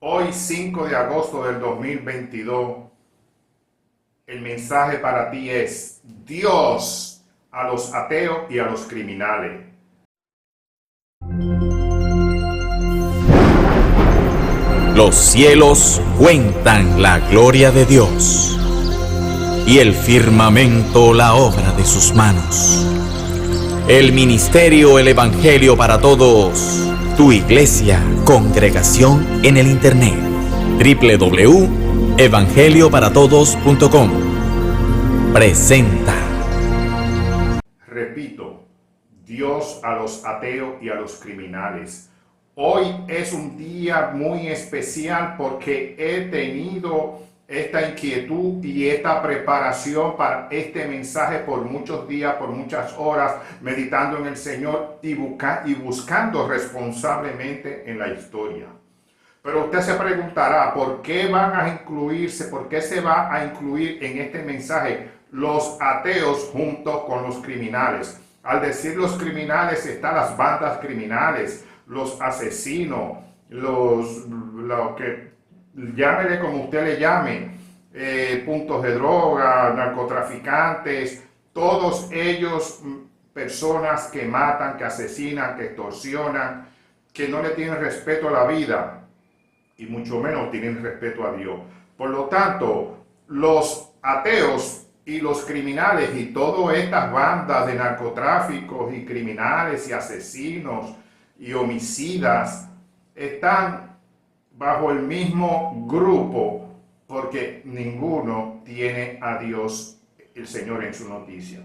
Hoy 5 de agosto del 2022, el mensaje para ti es Dios a los ateos y a los criminales. Los cielos cuentan la gloria de Dios, y el firmamento la obra de sus manos. El ministerio, el Evangelio para Todos, tu iglesia, congregación en el internet, www.evangelioparatodos.com, presenta. Repito, Dios a los ateos y a los criminales. Hoy es un día muy especial porque he tenido esta inquietud y esta preparación para este mensaje por muchos días, por muchas horas, meditando en el Señor y buscando responsablemente en la historia. Pero usted se preguntará, ¿por qué van a incluirse, por qué se va a incluir en este mensaje los ateos junto con los criminales? Al decir los criminales, están las bandas criminales, los asesinos, los que llámele como usted le llame, puntos de droga, narcotraficantes, todos ellos personas que matan, que asesinan, que extorsionan, que no le tienen respeto a la vida y mucho menos tienen respeto a Dios. Por lo tanto, los ateos y los criminales y todas estas bandas de narcotráficos y criminales y asesinos y homicidas están bajo el mismo grupo porque ninguno tiene a Dios el Señor en su noticia.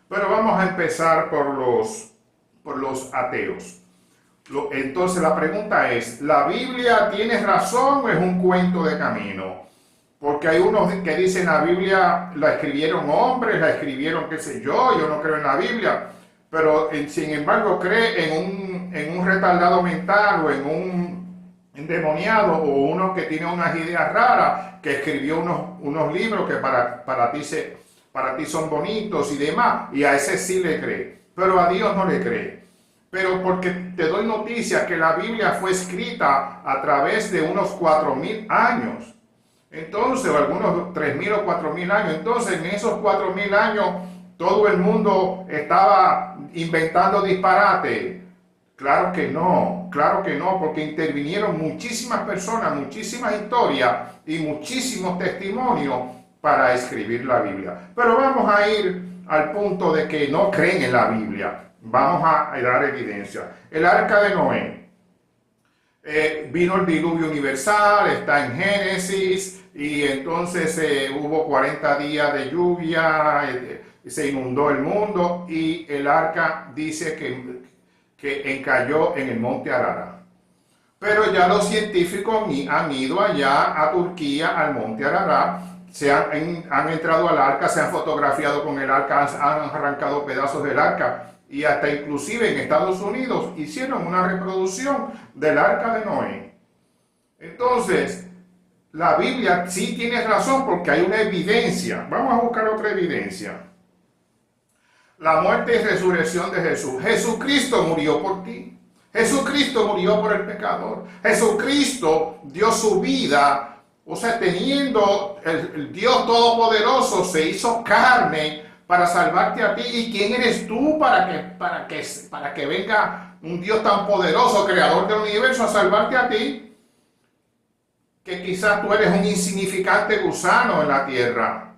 Pero vamos a empezar por los ateos. Entonces la pregunta es, ¿la Biblia tiene razón o es un cuento de camino? Porque hay unos que dicen la Biblia la escribieron hombres, la escribieron qué sé yo no creo en la Biblia, pero sin embargo cree en un retardado mental o en un endemoniado o uno que tiene unas ideas raras, que escribió unos libros que para ti son bonitos y demás, y a ese sí le cree, pero a Dios no le cree. Pero porque te doy noticia que la Biblia fue escrita a través de unos 4,000 años. Entonces, o algunos 3,000 o 4,000 años. Entonces, en esos 4,000 años, todo el mundo estaba inventando disparate. Claro que no, porque intervinieron muchísimas personas, muchísimas historias y muchísimos testimonios para escribir la Biblia. Pero vamos a ir al punto de que no creen en la Biblia. Vamos a dar evidencia. El arca de Noé. Vino el diluvio universal, está en Génesis, y entonces hubo 40 días de lluvia, se inundó el mundo y el arca dice que encalló en el monte Ararat. Pero ya los científicos han ido allá a Turquía, al monte Ararat, han entrado al arca, se han fotografiado con el arca, han arrancado pedazos del arca y hasta inclusive en Estados Unidos hicieron una reproducción del arca de Noé. Entonces, la Biblia sí tiene razón porque hay una evidencia. Vamos a buscar otra evidencia. La muerte y resurrección de Jesús. Jesucristo murió por ti. Jesucristo murió por el pecador. Jesucristo dio su vida, o sea, teniendo el Dios Todopoderoso se hizo carne para salvarte a ti. ¿Y quién eres tú para que venga un Dios tan poderoso, creador del universo, a salvarte a ti? Que quizás tú eres un insignificante gusano en la tierra,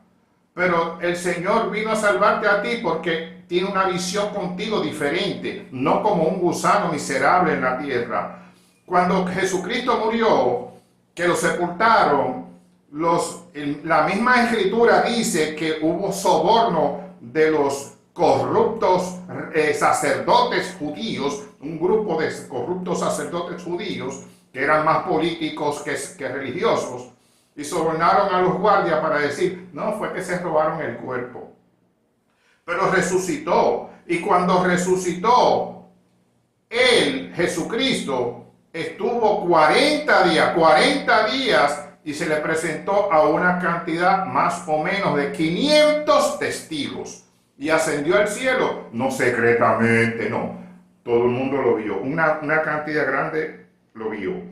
pero el Señor vino a salvarte a ti porque tiene una visión contigo diferente, no como un gusano miserable en la tierra. Cuando Jesucristo murió, que lo sepultaron, la misma escritura dice que hubo soborno de los corruptos sacerdotes judíos, un grupo de corruptos sacerdotes judíos que eran más políticos que religiosos, y sobornaron a los guardias para decir, no, fue que se robaron el cuerpo. Pero resucitó, y cuando resucitó, él, Jesucristo, estuvo 40 días, y se le presentó a una cantidad más o menos de 500 testigos. Y ascendió al cielo, no secretamente, no. Todo el mundo lo vio, una cantidad grande lo vio.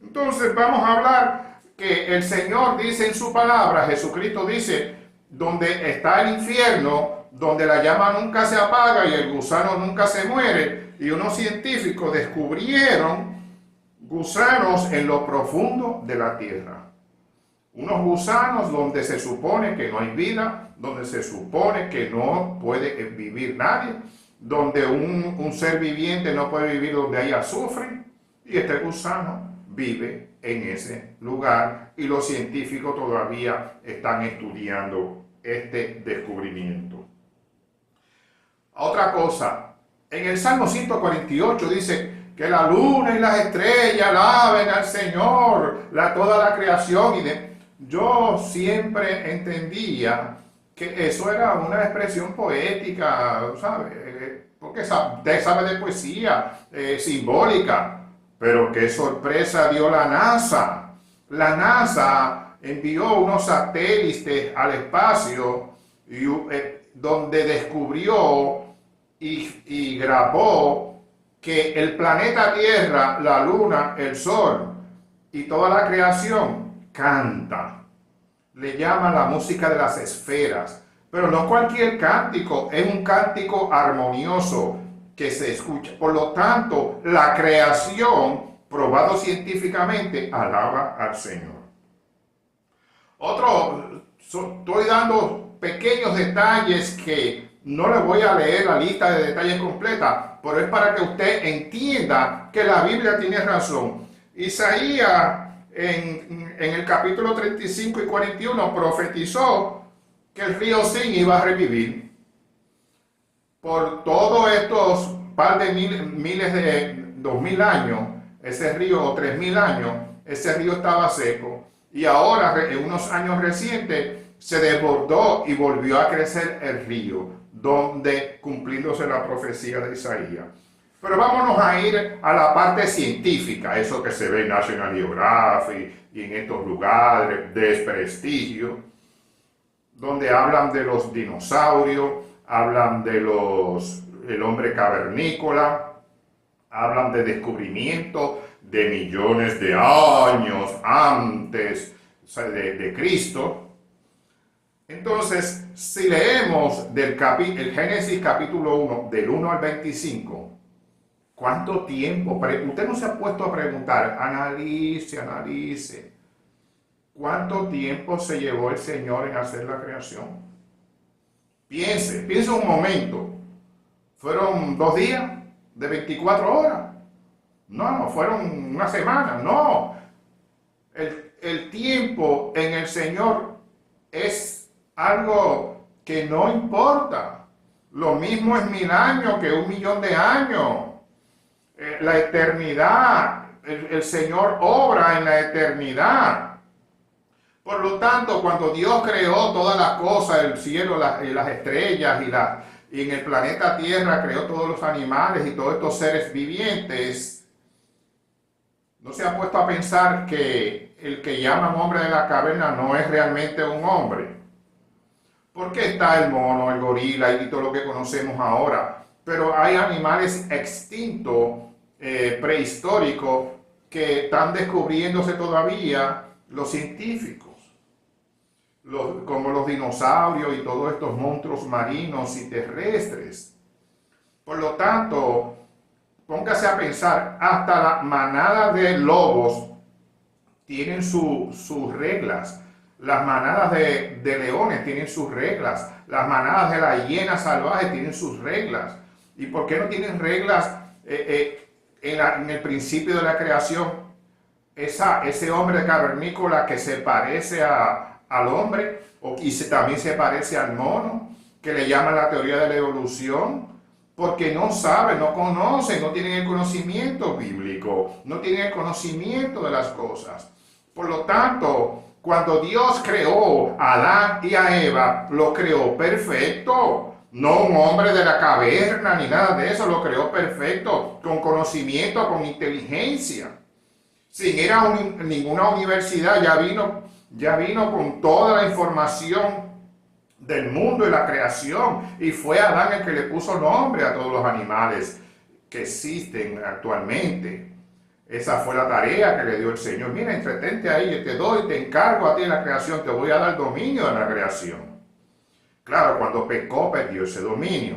Entonces vamos a hablar que el Señor dice en su palabra, Jesucristo dice, donde está el infierno, donde la llama nunca se apaga y el gusano nunca se muere, y unos científicos descubrieron gusanos en lo profundo de la tierra. Unos gusanos donde se supone que no hay vida, donde se supone que no puede vivir nadie, donde un ser viviente no puede vivir donde hay azufre, y este gusano vive en ese lugar y los científicos todavía están estudiando este descubrimiento. Otra cosa, en el Salmo 148 dice que la luna y las estrellas alaben al Señor, toda la creación. Yo siempre entendía que eso era una expresión poética, ¿sabes? Porque usted sabe de poesía simbólica. Pero qué sorpresa dio la NASA. La NASA envió unos satélites al espacio donde descubrió y grabó que el planeta Tierra, la Luna, el Sol y toda la creación canta. Le llama la música de las esferas. Pero no cualquier cántico, es un cántico armonioso que se escucha. Por lo tanto, la creación, probado científicamente, alaba al Señor. Estoy dando pequeños detalles que no le voy a leer la lista de detalles completa, pero es para que usted entienda que la Biblia tiene razón. Isaías en el capítulo 35 y 41 profetizó que el río Sin iba a revivir. Por todos estos par de miles de 2000 años, ese río, o 3000 años, ese río estaba seco. Y ahora, en unos años recientes, se desbordó y volvió a crecer el río, donde cumpliéndose la profecía de Isaías. Pero vámonos a ir a la parte científica, eso que se ve en National Geographic y en estos lugares de desprestigio, donde hablan de los dinosaurios, hablan de el hombre cavernícola, hablan de descubrimiento de millones de años antes de Cristo. Entonces, si leemos el Génesis capítulo 1, del 1 al 25, ¿cuánto tiempo? Usted no se ha puesto a preguntar, analice. ¿Cuánto tiempo se llevó el Señor en hacer la creación? Piense un momento. ¿Fueron 2 días de 24 horas? No, fueron una semana. No. El tiempo en el Señor es algo que no importa. Lo mismo es 1000 años que 1.000.000 de años. La eternidad, el Señor obra en la eternidad. Por lo tanto, cuando Dios creó todas las cosas, el cielo y las estrellas y en el planeta Tierra creó todos los animales y todos estos seres vivientes, ¿no se ha puesto a pensar que el que llaman hombre de la caverna no es realmente un hombre? Porque está el mono, el gorila y todo lo que conocemos ahora, pero hay animales extintos, prehistóricos, que están descubriéndose todavía los científicos. Como los dinosaurios y todos estos monstruos marinos y terrestres. Por lo tanto, póngase a pensar, hasta la manada de lobos tienen sus reglas, las manadas de leones tienen sus reglas, las manadas de las hienas salvajes tienen sus reglas. ¿Y por qué no tienen reglas en el principio de la creación? Ese hombre cavernícola que se parece al hombre y también se parece al mono, que le llaman la teoría de la evolución, porque no saben, no conocen, no tienen el conocimiento bíblico, no tienen el conocimiento de las cosas. Por lo tanto, cuando Dios creó a Adán y a Eva, lo creó perfecto. No un hombre de la caverna ni nada de eso, lo creó perfecto, con conocimiento, con inteligencia. Sin ir a ninguna universidad, ya vino con toda la información del mundo y la creación, y fue Adán el que le puso nombre a todos los animales que existen actualmente. Esa fue la tarea que le dio el Señor. Mira, entretente ahí, te encargo a ti la creación, te voy a dar dominio de la creación. Claro, cuando pecó, perdió ese dominio.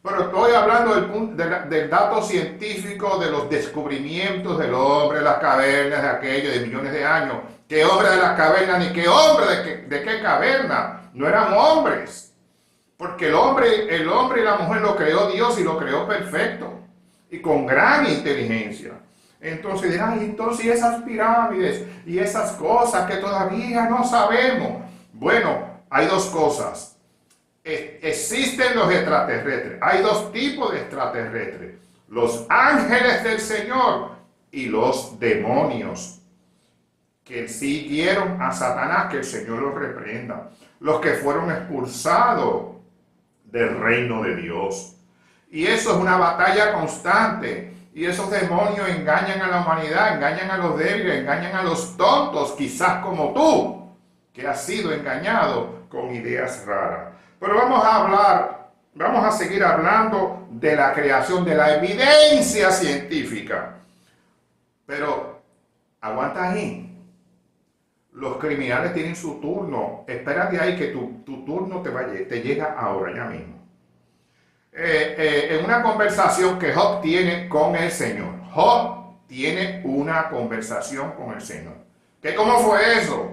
Pero estoy hablando del dato científico de los descubrimientos del hombre, las cavernas de aquello, de millones de años. ¿Qué hombre de las cavernas ni qué hombre de qué caverna? No eran hombres. Porque el hombre y la mujer lo creó Dios y lo creó perfecto. Y con gran inteligencia. Entonces dirán, entonces esas pirámides y esas cosas que todavía no sabemos. Bueno, hay dos cosas. Existen los extraterrestres. Hay dos tipos de extraterrestres. Los ángeles del Señor y los demonios que siguieron a Satanás, que el Señor los reprenda. Los que fueron expulsados del reino de Dios. Y eso es una batalla constante. Y esos demonios engañan a la humanidad, engañan a los débiles, engañan a los tontos, quizás como tú, que has sido engañado con ideas raras. Pero vamos a seguir hablando de la creación, de la evidencia científica. Pero, aguanta ahí. Los criminales tienen su turno. Espérate ahí que tu turno te llega ahora, ya mismo. En una conversación que Job tiene con el Señor. Job tiene una conversación con el Señor. ¿Cómo fue eso?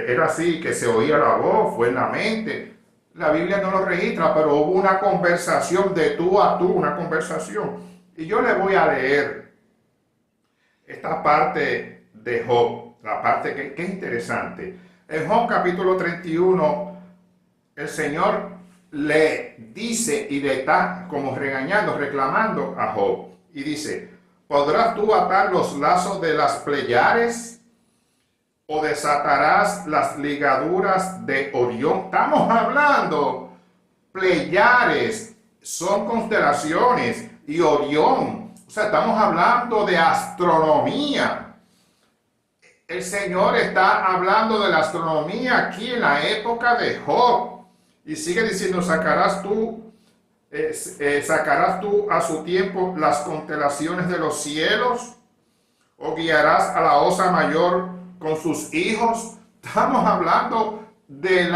Era así, que se oía la voz, fue en la mente. La Biblia no lo registra, pero hubo una conversación de tú a tú, una conversación. Y yo le voy a leer esta parte de Job, la parte que es interesante. En Job capítulo 31, el Señor le dice y le está como regañando, reclamando a Job. Y dice, ¿podrás tú atar los lazos de las Pleiades? ¿O desatarás las ligaduras de Orión? Estamos hablando, Pleiades son constelaciones y Orión. O sea, estamos hablando de astronomía. El Señor está hablando de la astronomía aquí en la época de Job. Y sigue diciendo, sacarás tú a su tiempo las constelaciones de los cielos, o guiarás a la osa mayor con sus hijos. Estamos hablando del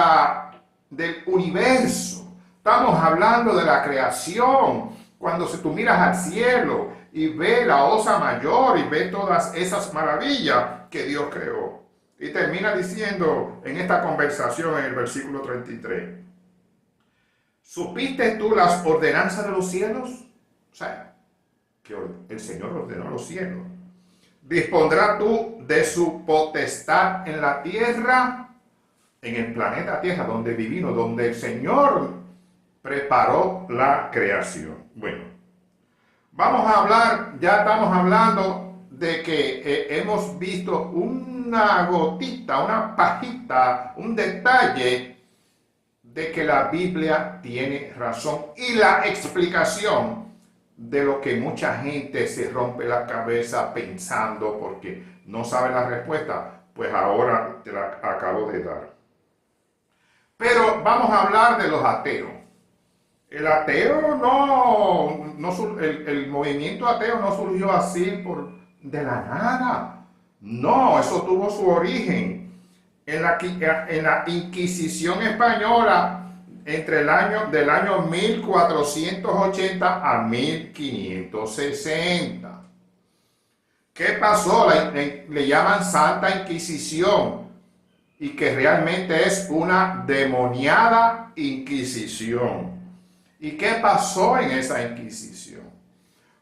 universo. Estamos hablando de la creación. Cuando tú miras al cielo y ves la osa mayor y ves todas esas maravillas que Dios creó. Y termina diciendo en esta conversación en el versículo 33. ¿Supiste tú las ordenanzas de los cielos? O sea, que el Señor ordenó los cielos. ¿Dispondrás tú de su potestad en la tierra? En el planeta Tierra, donde vivimos, donde el Señor preparó la creación. Bueno, vamos a hablar, ya estamos hablando de que hemos visto una gotita, una pajita, un detalle de que la Biblia tiene razón y la explicación de lo que mucha gente se rompe la cabeza pensando porque no sabe la respuesta, pues ahora te la acabo de dar. Pero vamos a hablar de los ateos. El ateo el movimiento ateo no surgió así de la nada. No, eso tuvo su origen en la Inquisición española entre el año 1480 a 1560. ¿Qué pasó? Le llaman Santa Inquisición y que realmente es una demoniada Inquisición. ¿Y qué pasó en esa Inquisición?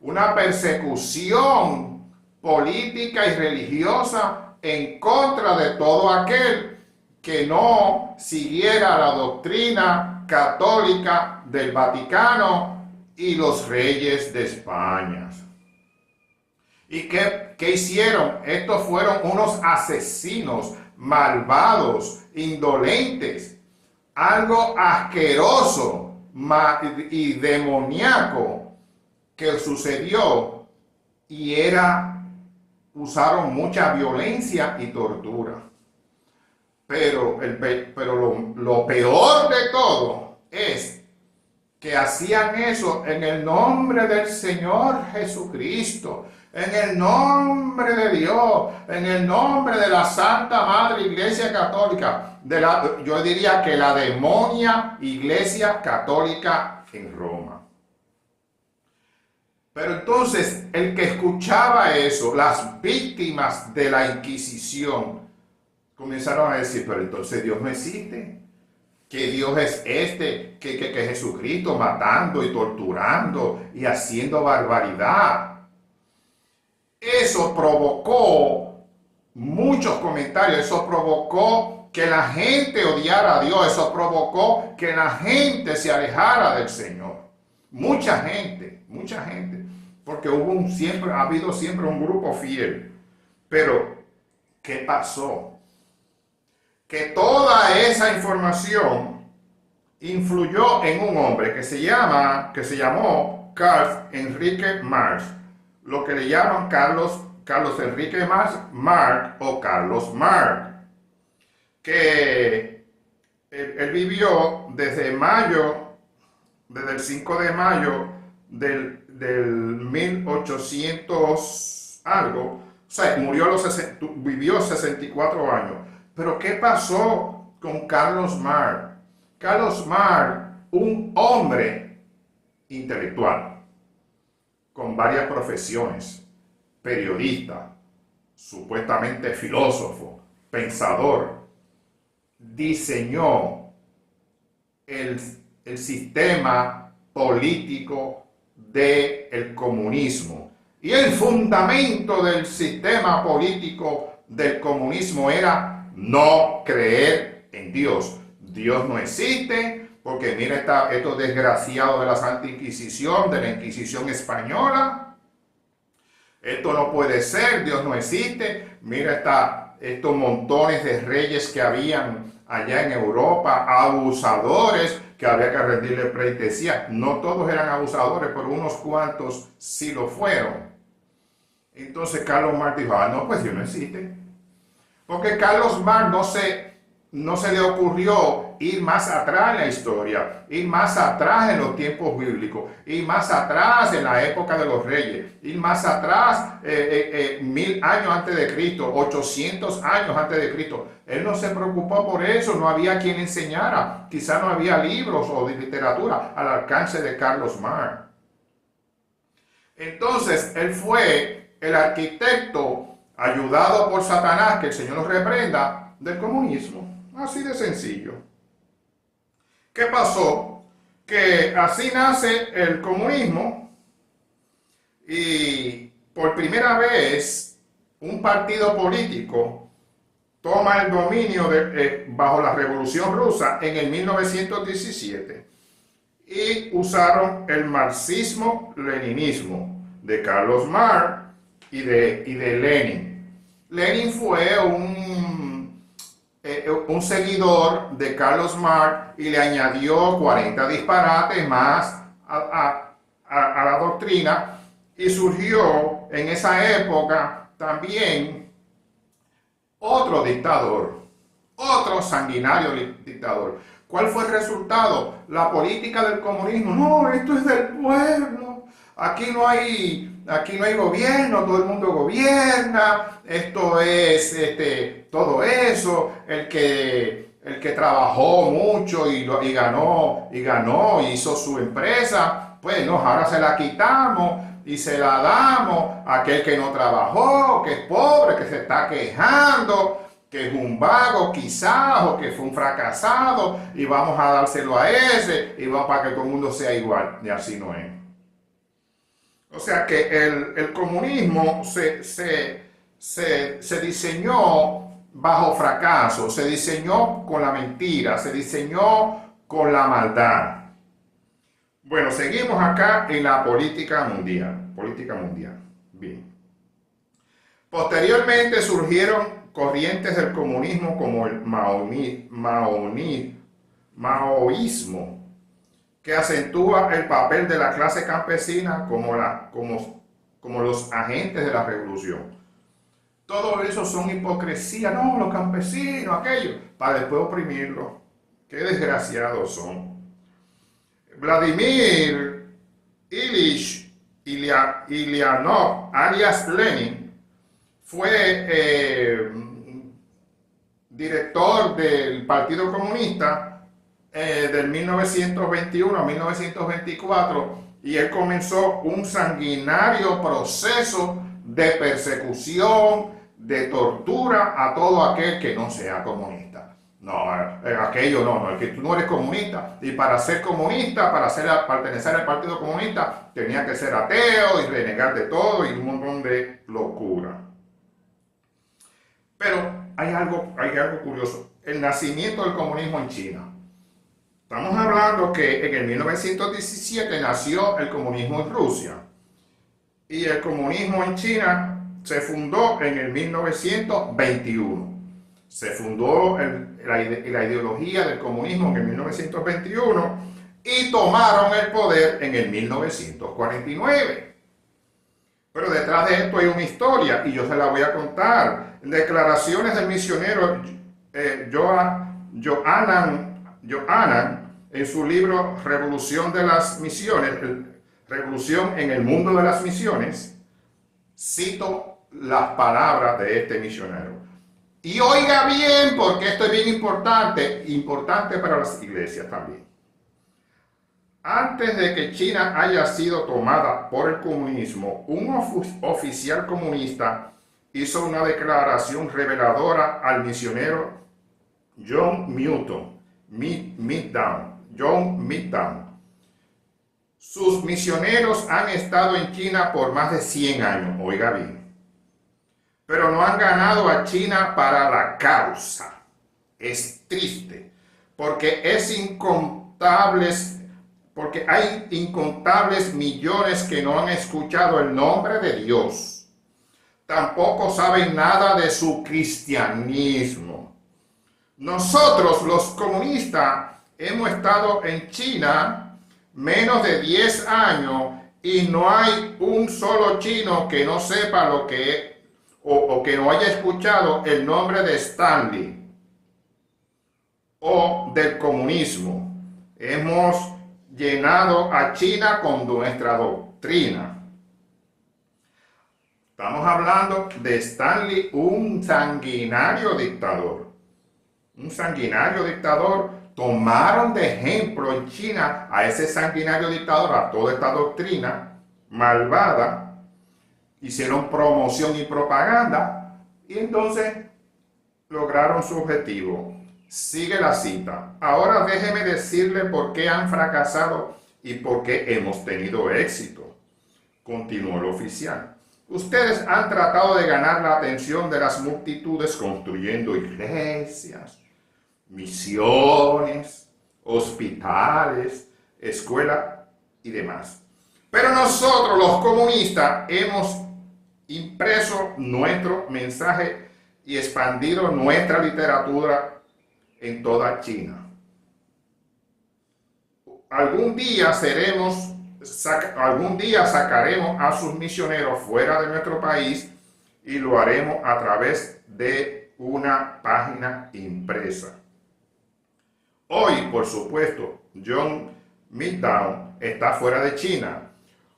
Una persecución política y religiosa en contra de todo aquel que no siguiera la doctrina católica del Vaticano y los reyes de España. ¿Y qué hicieron? Estos fueron unos asesinos, malvados, indolentes, algo asqueroso y demoníaco que sucedió, y usaron mucha violencia y tortura. Pero lo peor de todo es que hacían eso en el nombre del Señor Jesucristo. En el nombre de Dios, en el nombre de la Santa Madre Iglesia Católica, yo diría que la demonia Iglesia Católica en Roma. Pero entonces el que escuchaba eso, las víctimas de la Inquisición, comenzaron a decir, pero entonces Dios no existe. Que Dios es que Jesucristo matando y torturando y haciendo barbaridad. Eso provocó muchos comentarios, eso provocó que la gente odiara a Dios, eso provocó que la gente se alejara del Señor. Mucha gente, porque ha habido siempre un grupo fiel. Pero, ¿qué pasó? Que toda esa información influyó en un hombre que se llamó Carl Enrique Marx, lo que le llaman Carlos Enrique Marx o Carlos Marx, que él vivió desde el 5 de mayo del 1800 algo, o sea, vivió 64 años. Pero ¿qué pasó con Carlos Marx? Carlos Marx, un hombre intelectual, con varias profesiones, periodista, supuestamente filósofo, pensador, diseñó el sistema político del comunismo. Y el fundamento del sistema político del comunismo era no creer en Dios. Dios no existe, porque mira estos desgraciados de la Santa Inquisición, de la Inquisición española. Esto no puede ser, Dios no existe. Mira estos montones de reyes que habían allá en Europa, abusadores, que había que rendirle pleitesía. No todos eran abusadores, pero unos cuantos sí lo fueron. Entonces Carlos Marx dijo, no, pues Dios no existe. Porque Carlos Marx no se le ocurrió ir más atrás en la historia, ir más atrás en los tiempos bíblicos, ir más atrás en la época de los reyes, ir más atrás 1000 años antes de Cristo, 800 años antes de Cristo. Él no se preocupó por eso, no había quien enseñara, quizá no había libros o de literatura al alcance de Carlos Marx. Entonces, él fue el arquitecto ayudado por Satanás, que el Señor nos reprenda, del comunismo. Así de sencillo. ¿Qué pasó? Que así nace el comunismo y por primera vez un partido político toma el dominio bajo la Revolución Rusa en el 1917 y usaron el marxismo-leninismo de Carlos Marx y de Lenin. Lenin fue un seguidor de Carlos Marx y le añadió 40 disparates más a la doctrina, y surgió en esa época también otro dictador, otro sanguinario dictador. ¿Cuál fue el resultado? La política del comunismo. No, esto es del pueblo. Aquí no hay gobierno, todo el mundo gobierna. Esto es todo eso. El que trabajó mucho y ganó, hizo su empresa, pues no, ahora se la quitamos y se la damos a aquel que no trabajó, que es pobre, que se está quejando, que es un vago quizás, o que fue un fracasado, y vamos a dárselo a ese, y vamos para que todo el mundo sea igual. Y así no es. O sea que el comunismo se diseñó bajo fracaso, se diseñó con la mentira, se diseñó con la maldad. Bueno, seguimos acá en la política mundial. Bien. Posteriormente surgieron corrientes del comunismo como el maoísmo, que acentúa el papel de la clase campesina como los agentes de la revolución. Todo eso son hipocresía. No, los campesinos, aquello, para después oprimirlos. Qué desgraciados son. Vladimir Ilich Ulyanov, alias Lenin, fue director del Partido Comunista del 1921 a 1924, y él comenzó un sanguinario proceso de persecución, de tortura a todo aquel que no sea comunista. No, aquello no, el que tú no eres comunista, y para ser comunista, para pertenecer al Partido Comunista, tenía que ser ateo y renegar de todo y un montón de locura. Pero hay algo curioso, el nacimiento del comunismo en China. Estamos hablando que en el 1917 nació el comunismo en Rusia, y el comunismo en China se fundó en el 1921. Se fundó la ideología del comunismo en el 1921 y tomaron el poder en el 1949. Pero detrás de esto hay una historia y yo se la voy a contar. Declaraciones del misionero Johanan en su libro Revolución de las Misiones, Revolución en el Mundo de las Misiones, cito las palabras de este misionero. Y oiga bien, porque esto es bien importante para las iglesias también. Antes de que China haya sido tomada por el comunismo, un oficial comunista hizo una declaración reveladora al misionero John Midtown. Sus misioneros han estado en China por más de 100 años, oiga bien, pero no han ganado a China para la causa. Es triste, porque hay incontables millones que no han escuchado el nombre de Dios. Tampoco saben nada de su cristianismo. Nosotros, los comunistas, hemos estado en China menos de 10 años y no hay un solo chino que no sepa lo que es o que no haya escuchado el nombre de Stanley o del comunismo. Hemos llenado a China con nuestra doctrina. Estamos hablando de Stanley, un sanguinario dictador. Un sanguinario dictador. Tomaron de ejemplo en China a ese sanguinario dictador, a toda esta doctrina malvada. Hicieron promoción y propaganda y entonces lograron su objetivo. Sigue la cita. Ahora déjeme decirle por qué han fracasado y por qué hemos tenido éxito. Continuó el oficial. Ustedes han tratado de ganar la atención de las multitudes construyendo iglesias, misiones, hospitales, escuelas y demás. Pero nosotros, los comunistas, hemos impreso nuestro mensaje y expandido nuestra literatura en toda China. Algún día sacaremos a sus misioneros fuera de nuestro país y lo haremos a través de una página impresa. Hoy, por supuesto, John Midtown está fuera de China.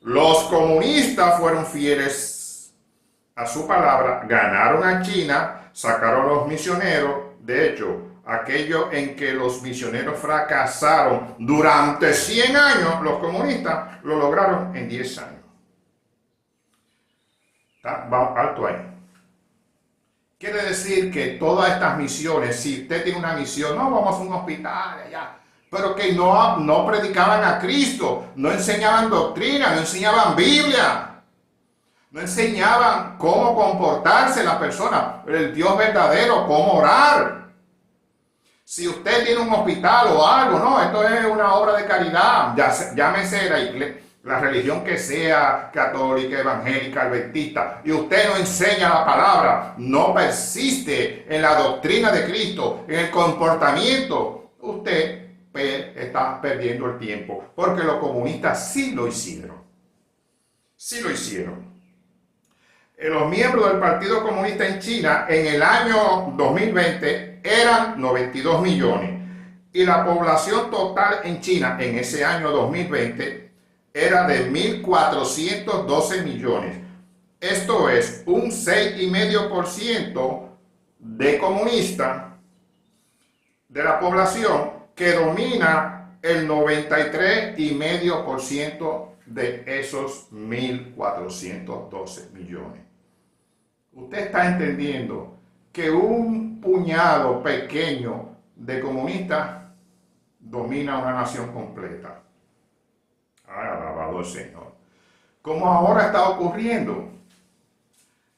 Los comunistas fueron fieles a su palabra, ganaron a China, sacaron a los misioneros. De hecho, aquello en que los misioneros fracasaron durante 100 años, los comunistas lo lograron en 10 años. Vamos, alto ahí. Quiere decir que todas estas misiones, si usted tiene una misión, no vamos a un hospital allá, pero que no predicaban a Cristo, no enseñaban doctrina, no enseñaban Biblia, no enseñaban cómo comportarse la persona, el Dios verdadero, cómo orar. Si usted tiene un hospital o algo, no, esto es una obra de caridad, llámese la religión que sea, católica, evangélica, adventista, y usted no enseña la palabra, no persiste en la doctrina de Cristo, en el comportamiento, usted está perdiendo el tiempo, porque los comunistas sí lo hicieron. Sí lo hicieron. Los miembros del Partido Comunista en China en el año 2020 eran 92 millones y la población total en China en ese año 2020 era de 1.412 millones. Esto es un 6,5% de comunistas de la población que domina el 93,5% de esos 1.412 millones. Usted está entendiendo que un puñado pequeño de comunistas domina una nación completa. Alabado el Señor. Como ahora está ocurriendo,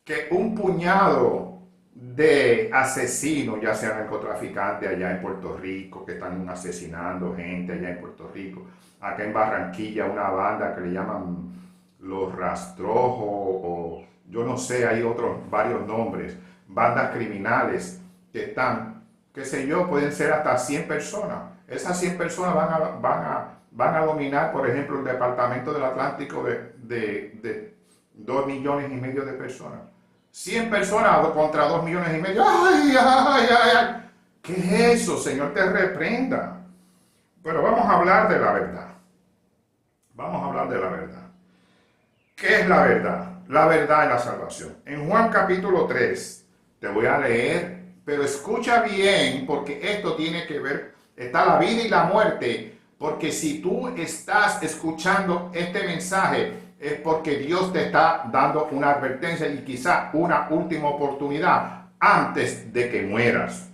que un puñado de asesinos, ya sean narcotraficantes allá en Puerto Rico, que están asesinando gente allá en Puerto Rico, acá en Barranquilla una banda que le llaman Los Rastrojos, o yo no sé, hay varios nombres, bandas criminales que están, qué sé yo, pueden ser hasta 100 personas. Esas 100 personas van a dominar, por ejemplo, el departamento del Atlántico de 2,5 millones de personas. 100 personas contra 2,5 millones. ¡Ay, ay, ay, ay! ¿Qué es eso? Señor, te reprenda. Pero vamos a hablar de la verdad. Vamos a hablar de la verdad. ¿Qué es la verdad? La verdad es la salvación. En Juan capítulo 3, te voy a leer, pero escucha bien, porque esto tiene que ver, está la vida y la muerte, porque si tú estás escuchando este mensaje, es porque Dios te está dando una advertencia y quizá una última oportunidad antes de que mueras.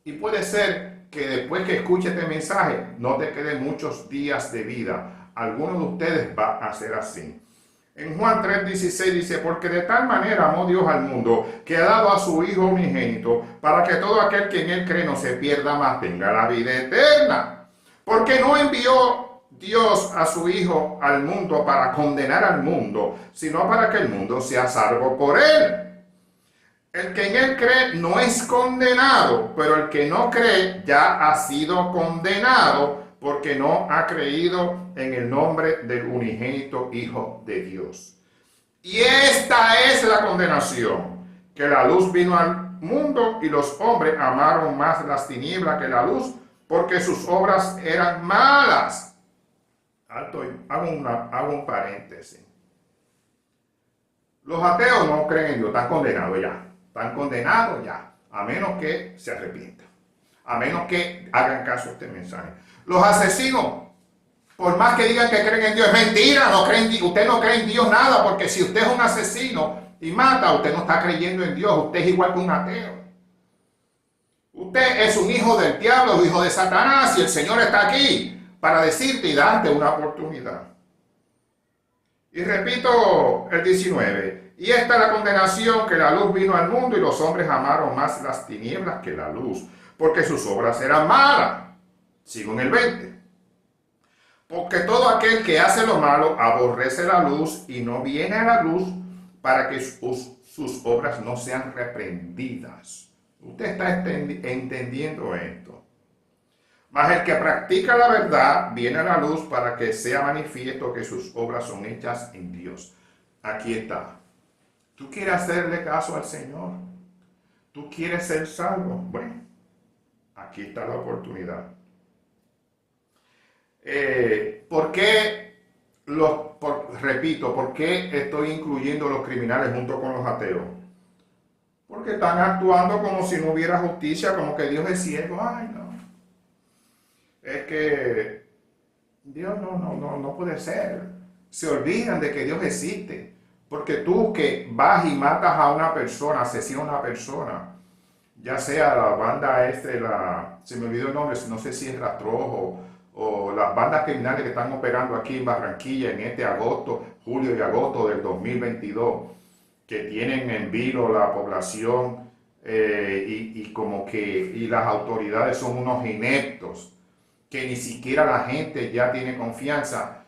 Y puede ser que después que escuche este mensaje no te queden muchos días de vida. Algunos de ustedes va a ser así. En Juan 3:16 dice, porque de tal manera amó Dios al mundo, que ha dado a su Hijo unigénito, para que todo aquel que en él cree no se pierda, mas tenga la vida eterna. Porque no envió Dios a su Hijo al mundo para condenar al mundo, sino para que el mundo sea salvo por él. El que en él cree no es condenado, pero el que no cree ya ha sido condenado, porque no ha creído en el nombre del unigénito Hijo de Dios. Y esta es la condenación, que la luz vino al mundo y los hombres amaron más las tinieblas que la luz, porque sus obras eran malas. Hago un paréntesis. Los ateos no creen en Dios, están condenados ya. Están condenados ya, a menos que se arrepientan, a menos que hagan caso a este mensaje. Los asesinos, por más que digan que creen en Dios, es mentira, usted no cree en Dios nada, porque si usted es un asesino y mata, usted no está creyendo en Dios, usted es igual que un ateo. Usted es un hijo del diablo, un hijo de Satanás, y el Señor está aquí para decirte y darte una oportunidad. Y repito el 19. Y esta es la condenación, que la luz vino al mundo y los hombres amaron más las tinieblas que la luz, porque sus obras eran malas. Sigo en el 20. Porque todo aquel que hace lo malo aborrece la luz y no viene a la luz para que sus obras no sean reprendidas. Usted está entendiendo esto. Mas el que practica la verdad viene a la luz para que sea manifiesto que sus obras son hechas en Dios. Aquí está. ¿Tú quieres hacerle caso al Señor? ¿Tú quieres ser salvo? Bueno, aquí está la oportunidad. ¿Por qué estoy incluyendo a los criminales junto con los ateos? Porque están actuando como si no hubiera justicia, como que Dios es ciego. Ay, no. Es que Dios no puede ser. Se olvidan de que Dios existe. Porque tú que vas y matas a una persona, asesinas a una persona, ya sea la banda se me olvidó el nombre, no sé si es Rastrojo, o las bandas criminales que están operando aquí en Barranquilla en este julio y agosto del 2022, que tienen en vilo la población y las autoridades son unos ineptos, que ni siquiera la gente ya tiene confianza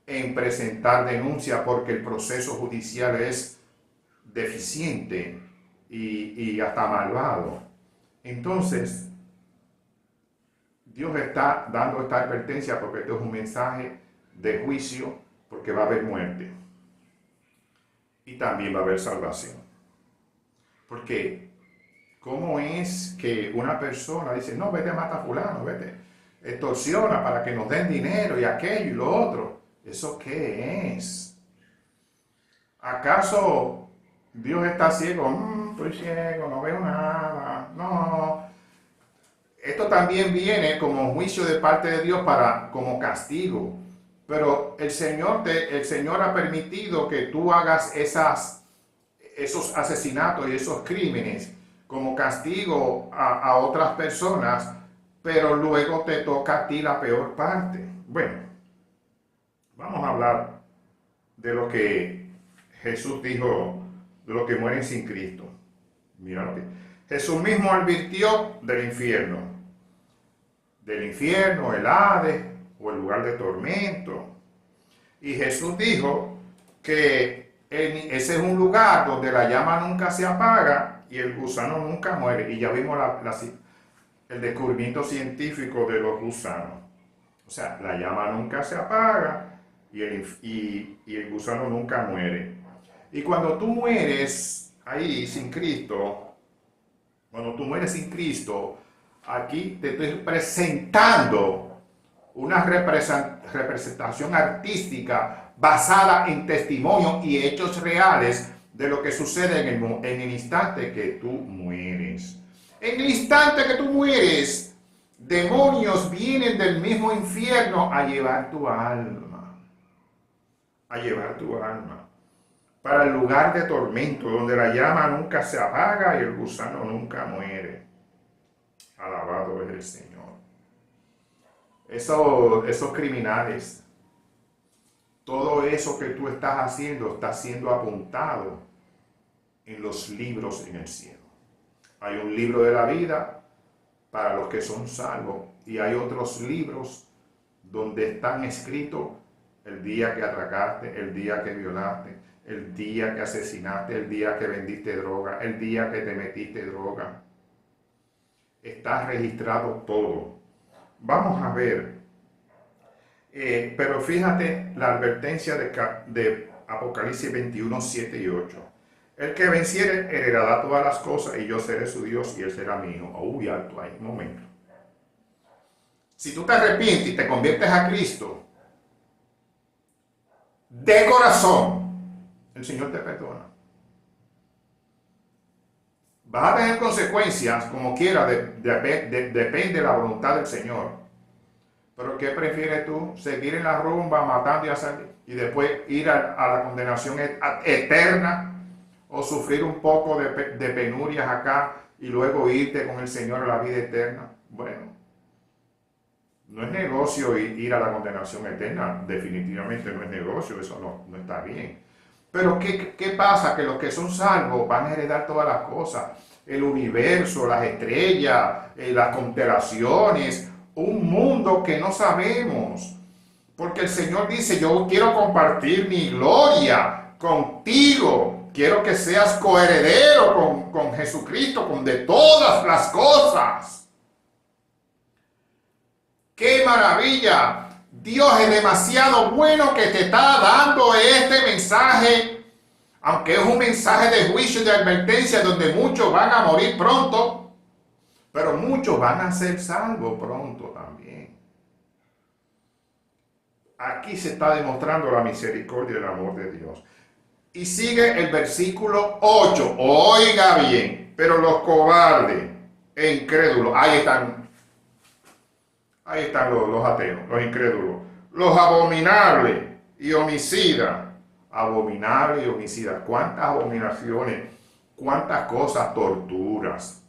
en presentar denuncia porque el proceso judicial es deficiente y hasta malvado. Entonces, Dios está dando esta advertencia porque esto es un mensaje de juicio, porque va a haber muerte y también va a haber salvación. Porque ¿cómo es que una persona dice, no, vete a matar a fulano, vete, extorsiona para que nos den dinero y aquello y lo otro? ¿Eso qué es? ¿Acaso Dios está ciego? Estoy ciego, no veo nada. No. Esto también viene como juicio de parte de Dios como castigo. Pero el Señor ha permitido que tú hagas esos asesinatos y esos crímenes como castigo a otras personas, pero luego te toca a ti la peor parte. Bueno, vamos a hablar de lo que Jesús dijo, de lo que mueren sin Cristo. Mira lo que Jesús mismo advirtió del infierno, el Hades o el lugar de tormento. Y Jesús dijo que ese es un lugar donde la llama nunca se apaga y el gusano nunca muere. Y ya vimos el descubrimiento científico de los gusanos. O sea, la llama nunca se apaga y el gusano nunca muere. Y cuando tú mueres ahí sin Cristo, aquí te estoy presentando una representación artística basada en testimonio y hechos reales de lo que sucede en el instante que tú mueres. En el instante que tú mueres, demonios vienen del mismo infierno a llevar tu alma. Para el lugar de tormento, donde la llama nunca se apaga y el gusano nunca muere. Alabado es el Señor. Esos criminales, todo eso que tú estás haciendo está siendo apuntado en los libros en el cielo. Hay un libro de la vida para los que son salvos y hay otros libros donde están escritos el día que atracaste, el día que violaste, el día que asesinaste, el día que vendiste droga, el día que te metiste droga. Está registrado todo. Vamos a ver. Pero fíjate la advertencia de Apocalipsis 21, 7 y 8. El que venciere heredará todas las cosas y yo seré su Dios y él será mi hijo. Uy, alto ahí, un momento. Si tú te arrepientes y te conviertes a Cristo, de corazón, el Señor te perdona. Vas a tener consecuencias como quiera, depende de la voluntad del Señor. Pero ¿qué prefieres tú? ¿Seguir en la rumba, matando y después ir a la condenación eterna? ¿O sufrir un poco de penurias acá y luego irte con el Señor a la vida eterna? Bueno, no es negocio ir a la condenación eterna. Definitivamente no es negocio, eso no está bien. Pero ¿qué pasa? Que los que son salvos van a heredar todas las cosas. El universo, las estrellas, las constelaciones, un mundo que no sabemos. Porque el Señor dice, yo quiero compartir mi gloria contigo. Quiero que seas coheredero con Jesucristo, con de todas las cosas. ¡Qué maravilla! Dios es demasiado bueno que te está dando este mensaje, aunque es un mensaje de juicio y de advertencia donde muchos van a morir pronto, pero muchos van a ser salvos pronto también. Aquí se está demostrando la misericordia y el amor de Dios. Y sigue el versículo 8. Oiga bien, pero los cobardes e incrédulos, ahí están los ateos, los incrédulos, los abominables y homicidas. Abominables y homicidas. ¿Cuántas abominaciones? ¿Cuántas cosas? Torturas,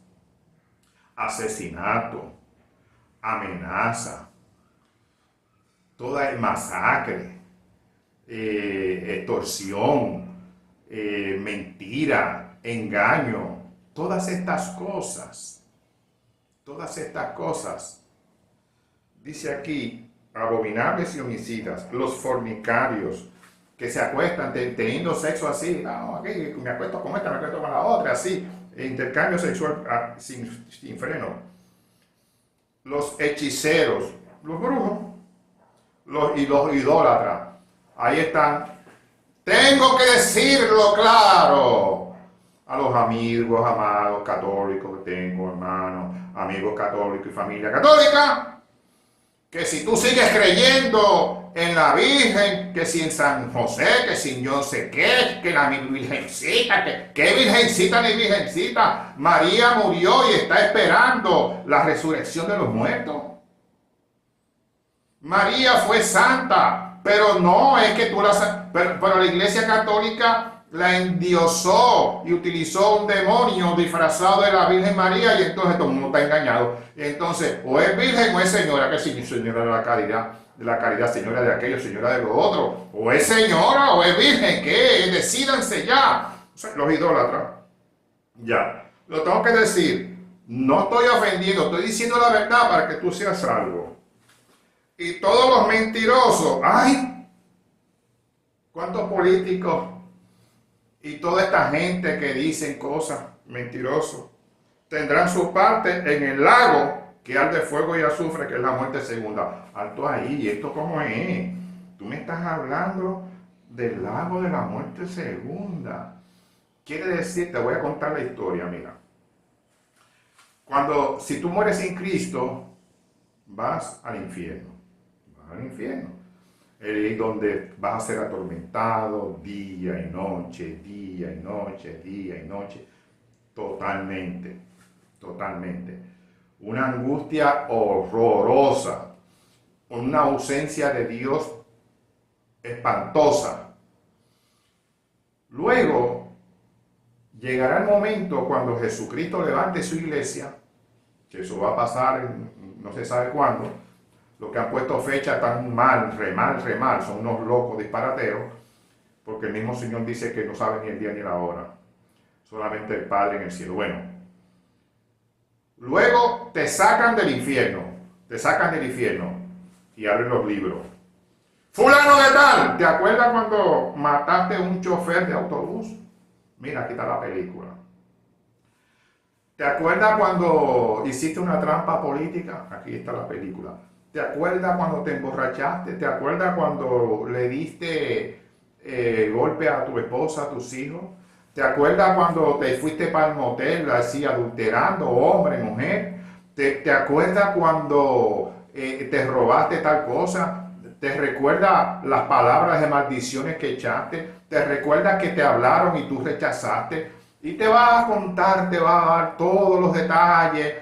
asesinato, amenaza, toda el masacre, extorsión, mentira, engaño, todas estas cosas, dice aquí, abominables y homicidas, los fornicarios, que se acuestan teniendo sexo así, aquí me acuesto con esta, me acuesto con la otra, así, intercambio sexual sin freno, los hechiceros, los brujos, y los idólatras, ahí están. Tengo que decirlo claro a los amigos, amados católicos que tengo, hermanos, amigos católicos y familia católica. Que si tú sigues creyendo en la Virgen, que si en San José, que si yo sé qué, que la Virgencita, que qué Virgencita ni Virgencita, María murió y está esperando la resurrección de los muertos. María fue santa, pero no es que tú pero la Iglesia Católica la endiosó y utilizó un demonio disfrazado de la Virgen María y entonces todo el mundo está engañado. Entonces, o es virgen o es señora, que sí, señora de la caridad, señora de aquello, señora de lo otro, o es señora o es virgen, ¿qué? Decídanse ya. O sea, los idólatras, ya, lo tengo que decir, no estoy ofendiendo, estoy diciendo la verdad para que tú seas salvo. Y todos los mentirosos, ¡ay! ¿Cuántos políticos y toda esta gente que dicen cosas mentirosas tendrán su parte en el lago que arde fuego y azufre, que es la muerte segunda? Alto ahí, ¿y esto cómo es? Tú me estás hablando del lago de la muerte segunda. Quiere decir, te voy a contar la historia, mira. Si tú mueres sin Cristo, vas al infierno. Vas al infierno. Es donde vas a ser atormentado día y noche, día y noche, día y noche. Totalmente, totalmente. Una angustia horrorosa. Una ausencia de Dios espantosa. Luego llegará el momento cuando Jesucristo levante su iglesia, que eso va a pasar no se sabe cuándo. Los que han puesto fecha tan mal, re mal, son unos locos disparateros, porque el mismo Señor dice que no sabe ni el día ni la hora, solamente el Padre en el cielo. Bueno, luego te sacan del infierno y abren los libros. Fulano de tal, ¿te acuerdas cuando mataste a un chofer de autobús? Mira, aquí está la película. ¿Te acuerdas cuando hiciste una trampa política? Aquí está la película. ¿Te acuerdas cuando te emborrachaste? ¿Te acuerdas cuando le diste golpe a tu esposa, a tus hijos? ¿Te acuerdas cuando te fuiste para el motel, así adulterando, hombre, mujer? ¿Te acuerdas cuando te robaste tal cosa? ¿Te recuerdas las palabras de maldiciones que echaste? ¿Te recuerdas que te hablaron y tú rechazaste? Y te vas a contar, te vas a dar todos los detalles,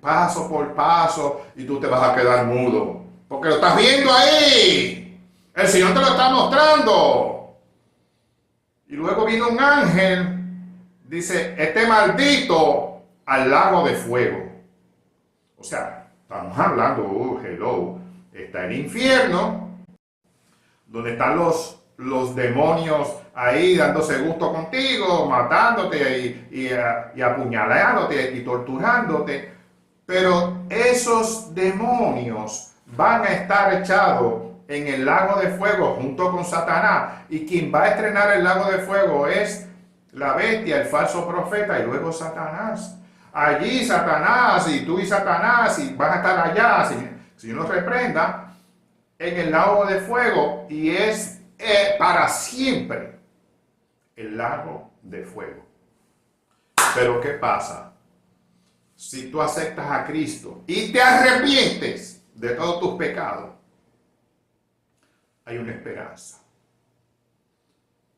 paso por paso, y tú te vas a quedar mudo. Porque lo estás viendo ahí. El Señor te lo está mostrando. Y luego vino un ángel, dice, este maldito al lago de fuego. O sea, estamos hablando, hello, está el infierno, donde están los demonios ahí dándose gusto contigo, matándote y apuñalándote y torturándote. Pero esos demonios van a estar echados en el lago de fuego junto con Satanás. Y quien va a estrenar el lago de fuego es la bestia, el falso profeta, y luego Satanás. Allí Satanás, y tú y Satanás, y van a estar allá, si no reprenda, en el lago de fuego, y es para siempre el lago de fuego. Pero ¿qué pasa? Si tú aceptas a Cristo y te arrepientes de todos tus pecados, hay una esperanza.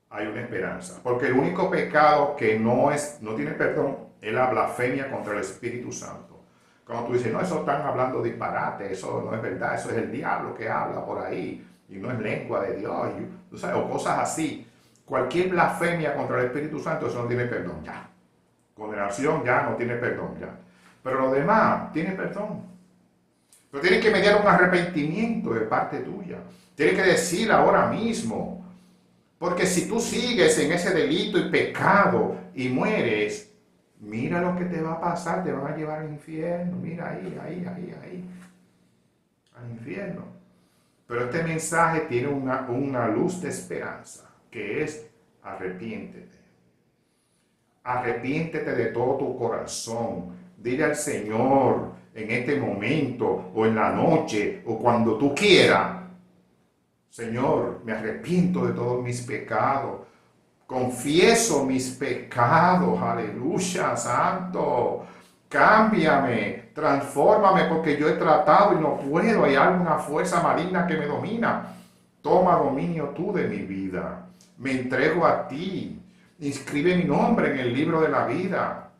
Hay una esperanza. Porque el único pecado que no tiene perdón es la blasfemia contra el Espíritu Santo. Cuando tú dices, no, eso están hablando disparate, eso no es verdad, eso es el diablo que habla por ahí, y no es lengua de Dios, o cosas así. Cualquier blasfemia contra el Espíritu Santo, eso no tiene perdón ya. Condenación ya no tiene perdón ya. Pero lo demás tiene perdón. Pero tienes que mediar un arrepentimiento de parte tuya. Tienes que decir ahora mismo. Porque si tú sigues en ese delito y pecado y mueres, mira lo que te va a pasar. Te van a llevar al infierno. Mira ahí. Al infierno. Pero este mensaje tiene una luz de esperanza, que es arrepiéntete. Arrepiéntete de todo tu corazón. Dile al Señor en este momento, o en la noche, o cuando tú quieras: Señor, me arrepiento de todos mis pecados. Confieso mis pecados. Aleluya, santo. cámbiame, transfórmame porque yo he tratado y no puedo, hay alguna fuerza maligna que me domina. Toma dominio tú de mi vida, me entrego a ti, inscribe mi nombre en el libro de la vida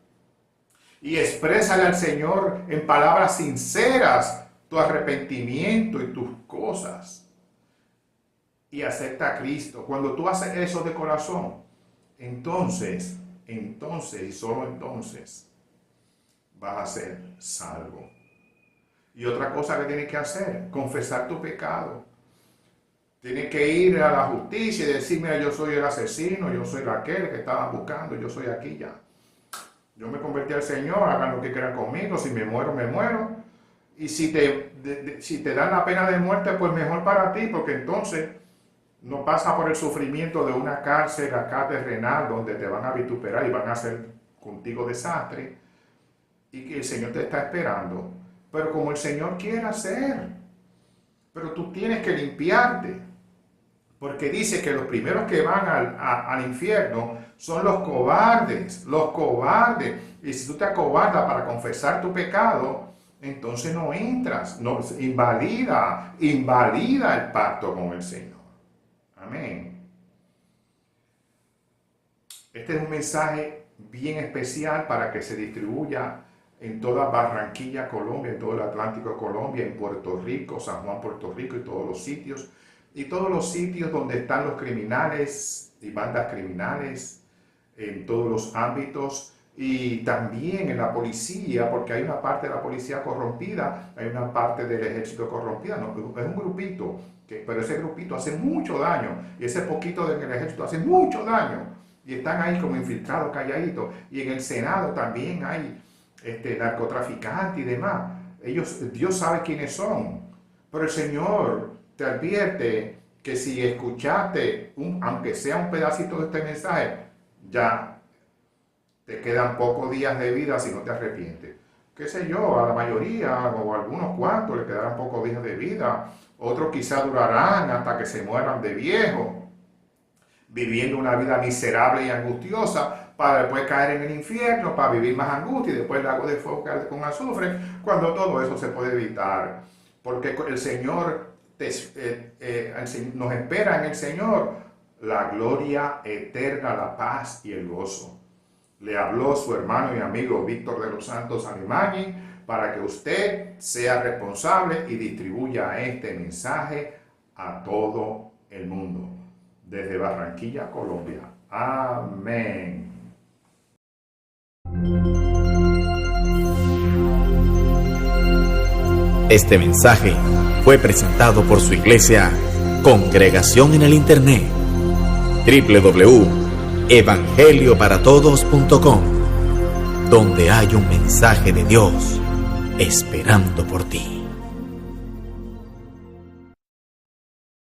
y exprésale al Señor en palabras sinceras tu arrepentimiento y tus cosas. Y acepta a Cristo. Cuando tú haces eso de corazón, entonces y solo entonces vas a ser salvo. Y otra cosa que tienes que hacer, confesar tu pecado. Tienes que ir a la justicia y decir, mira, yo soy el asesino, yo soy aquel que estaban buscando, yo soy aquí ya. Yo me convertí al Señor, hagan lo que quieran conmigo, si me muero, me muero. Y si te dan la pena de muerte, pues mejor para ti, porque entonces no pasa por el sufrimiento de una cárcel acá terrenal donde te van a vituperar y van a hacer contigo desastre y que el Señor te está esperando. Pero como el Señor quiere hacer, pero tú tienes que limpiarte, porque dice que los primeros que van al infierno son los cobardes, y si tú te acobardas para confesar tu pecado, entonces no entras, no, invalida el pacto con el Señor. Amén. Este es un mensaje bien especial para que se distribuya en toda Barranquilla, Colombia, en todo el Atlántico, Colombia, en Puerto Rico, San Juan, Puerto Rico y todos los sitios donde están los criminales y bandas criminales, en todos los ámbitos, y también en la policía, porque hay una parte de la policía corrompida, hay una parte del ejército corrompida, no, es un grupito, pero ese grupito hace mucho daño, y ese poquito del ejército hace mucho daño, y están ahí como infiltrados, calladitos, y en el Senado también hay narcotraficantes y demás. Dios sabe quiénes son, pero el Señor te advierte que si escuchaste, aunque sea un pedacito de este mensaje, ya te quedan pocos días de vida si no te arrepientes. Qué sé yo, a la mayoría o a algunos cuantos le quedarán pocos días de vida, otros quizás durarán hasta que se mueran de viejo, viviendo una vida miserable y angustiosa, para después caer en el infierno, para vivir más angustia y después lago de fuego con azufre, cuando todo eso se puede evitar. Porque el Señor nos espera en el Señor la gloria eterna, la paz y el gozo. Le habló su hermano y amigo Víctor de los Santos Alemani para que usted sea responsable y distribuya este mensaje a todo el mundo. Desde Barranquilla, Colombia. Amén. Este mensaje fue presentado por su iglesia Congregación en el Internet, www.evangelioparatodos.com, donde hay un mensaje de Dios esperando por ti.